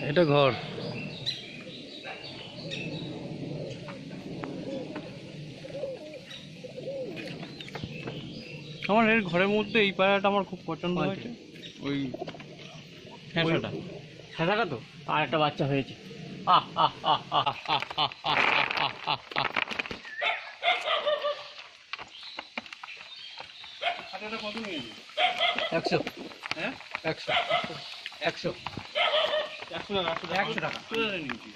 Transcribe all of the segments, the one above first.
এটা ঘর। আমার এর ঘরের মধ্যে এই পায়রাটা আমার খুব পছন্দ হয়েছে। ওই খেসাটা খেসাটা তো আর একটা বাচ্চা হয়েছে। কত নিয়েছে? 100। হ্যাঁ 100 100 100 টাকা 100 টাকা নিয়েছি।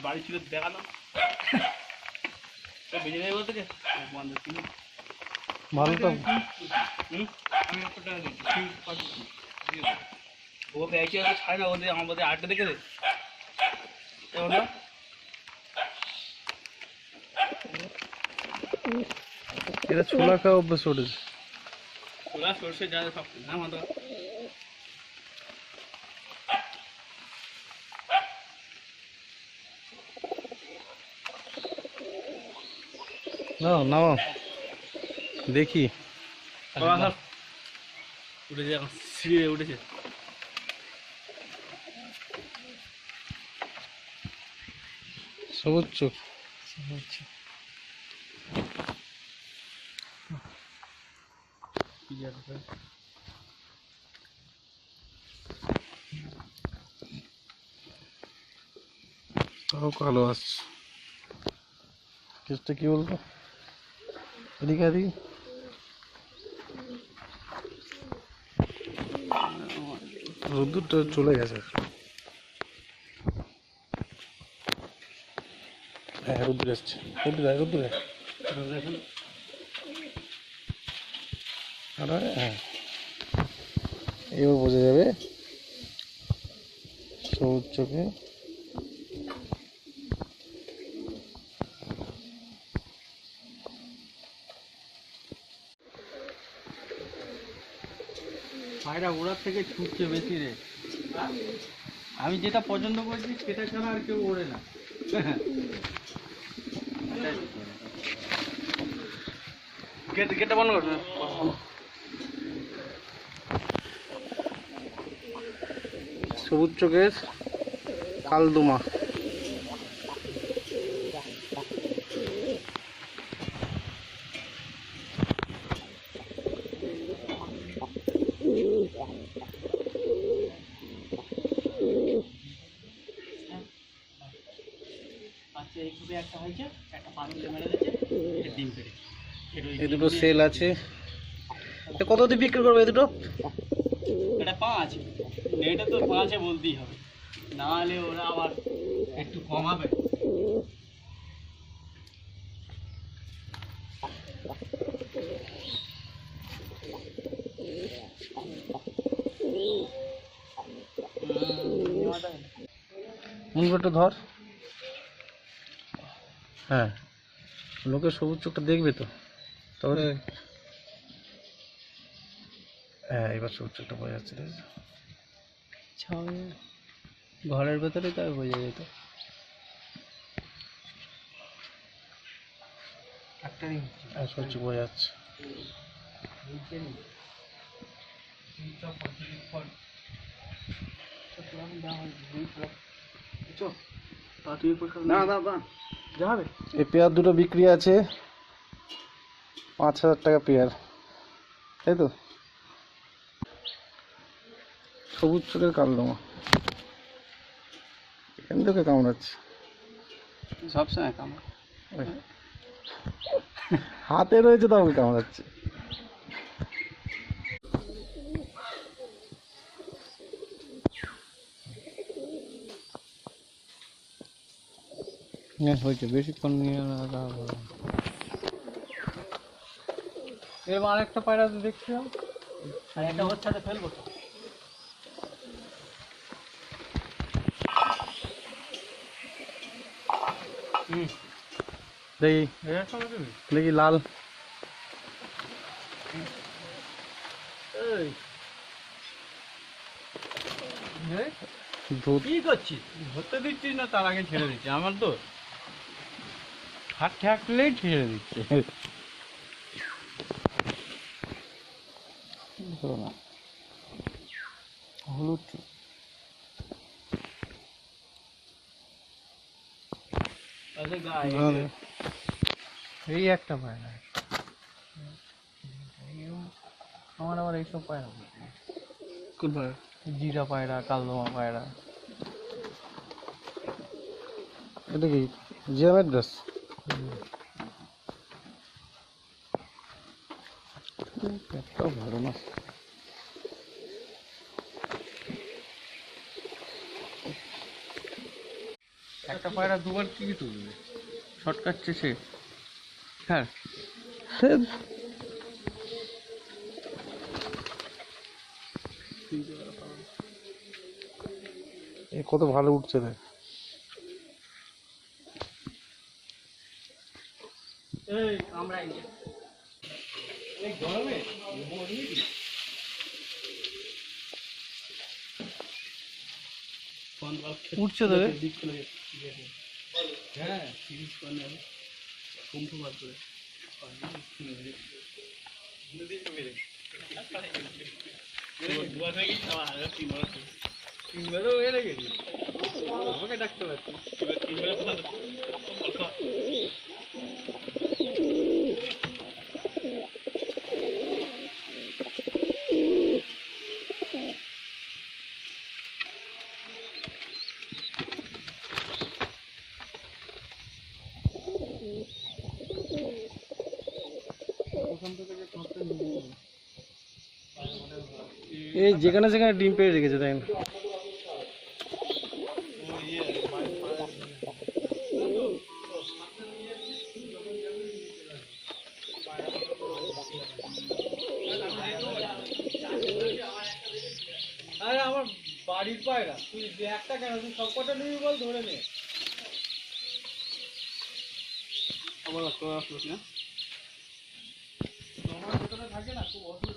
বাড়ি ছিল দেখালাম বেজে নেই বলতে ভালো তো। আমি 100 টাকা দিচ্ছি। ও পেয়েছি আর ছাড়ে না, ওদের আমার বোধহয় আটটা দেখে দে। এটা ছোলা খাওয়া অভ্যাস উঠেছে। ছোলা সরষে যা সব না মাত্র নাও নাও দেখি। উঠেছে, এখন সিঁড়ে উঠেছে। সবুজ চোখ। তাও কালো আসছে। কেসটা কি বলবো, এদিকে এদিকে রোদ্দুরটা চলে গেছে। হ্যাঁ রোদ্দুর আসছে, রোদ্দুরে হ্যাঁ এবার বোঝা যাবে সবুজ চোখে। পায়রা ওড়ার থেকে ছুটছে বেশি রে। আমি যেটা পছন্দ করছি সেটা ছাড়া আর কেউ ওড়ে না। গেটটা বন্ধ করবে। সবুজ চোখের কালদমা। আচ্ছা এইভাবে একটা হয়েছে, একটা পাগলে মেরে দিয়েছে, এটা ডিম পেড়েছে। এই দুটো সেল আছে। কত দিয়ে বিক্রি করবে এই দুটো? এটা 5, এটা তো 5-এ বলতেই হবে, না হলে ওরা আবার একটু কমাবে। মুনগুলো ধর। হ্যাঁ লোকে সবুজ চোখটা দেখবে তো তবে। হ্যাঁ এবার সবুজ চোখটা বোঝা যাচ্ছে। ঘরের ভেতরে তাই বোঝা যেত। হ্যাঁ সবুজ চোখ বোঝা যাচ্ছে। এই পেয়ার দুটো বিক্রি আছে 5,000 টাকা পেয়ার, তাই তো? সবুজ চোখের কালদমা এখান থেকে কামড়াচ্ছে সবসময় কামড় হাতে রয়েছে, তাও কামড়াচ্ছে। হয়েছে বেশিক্ষণ নিয়ে এর আরেকটা পায়রা তো দেখছিলাম, আর একটা ওর সাথে ফেলবো। দেখি দেখি লাল। কি করছিস? ধরতে দিচ্ছিস না, তার আগে ছেড়ে দিচ্ছি। আমার তো হাত ঠেকলেই ছেড়ে দিচ্ছে। হলুদ আচ্ছা গায়ে ভালো। এই একটা পায়রা আমার আবার এইসব পায়রা কোন ভাই? জিরা পায়রা কালদমা পায়রা এটা কি জিরা ম্যাড্রাস? একটা ভালো মাছ। একটা পায়রা দুবার কি তুলবে শর্ট কাটছে সে হ্যাঁ এ কত ভালো উঠছে রে। এই আমরা এই গরমে উঠছে তো রে। হ্যাঁ সিরিজ করলে কুম্ভ বার করে আমাকে ডাকতে পারছি এই যেখানে যেখানে ডিম পেড়ে রেখেছে তাই না? আরে আমার বাড়ির পায়রা তুই একটা কেন তুই সব কটা নিবি বল ধরে নে আবার আসলো না তোমার ভেতরে থাকে না খুব অসুবিধা